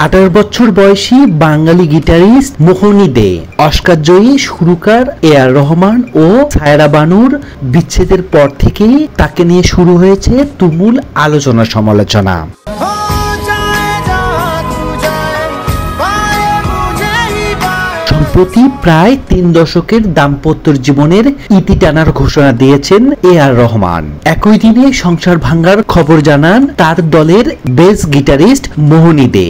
18 বছর বয়সী বাঙালি গিটারিস্ট মোহনী দে, অস্কার জয়ী সুরকার এ.আর রহমান ও সায়রা বানুর বিচ্ছেদের পর থেকেই তাকে নিয়ে শুরু হয়েছে তুমুল আলোচনা সমালোচনা। সম্প্রতি প্রায় 3 দশকের দাম্পত্য জীবনের ইতি টানার ঘোষণা দিয়েছেন এ.আর রহমান। একই দিনে সংসার ভাঙার খবর জানান তার দলের বেস গিটারিস্ট মোহনী দে।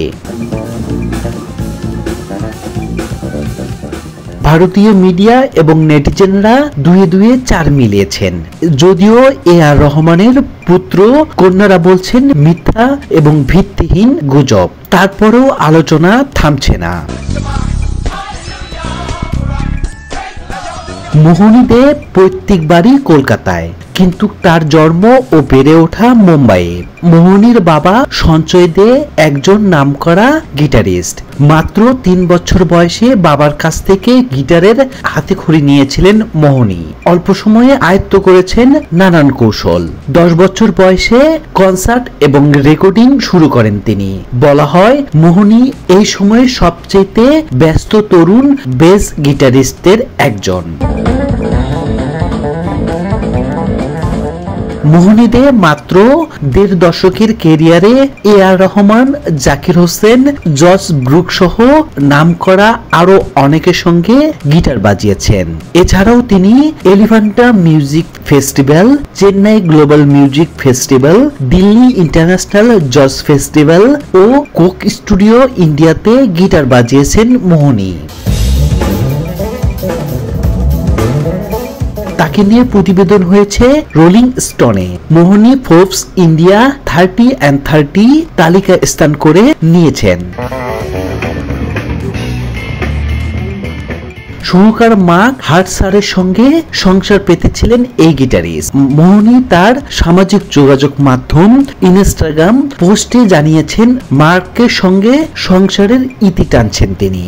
ভারতীয় মিডিয়া এবং নেটিজেনরা দুয়ে দুয়ে 4 মিলিয়েছেন। যদিও এ.আর রহমানের পুত্র কন্যারা বলছেন মিথ্যা এবং ভিত্তিহীন গুজব, তারপরও আলোচনা থামছে না। মোহনী দে পৈতৃক বাড়ি কলকাতায়, কিন্তু তার জন্ম ও বেড়ে ওঠা মুম্বাইয়ে। মোহনীর বাবা সঞ্জয় দে একজন নামকরা গিটারিস্ট। মাত্র 3 বছর বয়সে বাবার কাছ থেকে গিটারের হাতেখড়ি নিয়েছিলেন মোহনী। অল্প সময়ে আয়ত্ত করেছেন নানান কৌশল। 10 বছর বয়সে কনসার্ট এবং রেকর্ডিং শুরু করেন তিনি। বলা হয় মোহনী এই সময়ের সবচেয়ে ব্যস্ত তরুণ বেস গিটারিস্টদের একজন। মোহনী দে মাত্র 1.5 দশকের ক্যারিয়ারে এ.আর রহমান, জাকির হোসেন, জর্জ ব্রুক সহ নামকরা আরো অনেকের সঙ্গে গিটার বাজিয়েছেন। এছাড়াও তিনি Elephanta music festival, Chennai global music festival, Delhi international জজ ফেস্টিভ্যাল ও কোক স্টুডিও ইন্ডিয়াতে গিটার বাজিয়েছেন মোহনী। তাকে নিয়ে প্রতিবেদন হয়েছে রোলিং স্টোনে। মোহনী ফোর্বস ইন্ডিয়া 30 তালিকায় স্থান করে নিয়েছেন। সুরকার মার্ক হার্টসারের সঙ্গে সংসার পেতেছিলেন এই গিটারিস্ট। মোহনী তার সামাজিক যোগাযোগ মাধ্যম ইনস্টাগ্রাম পোস্টে জানিয়েছেন মার্কের সঙ্গে সংসারের ইতি টানছেন তিনি।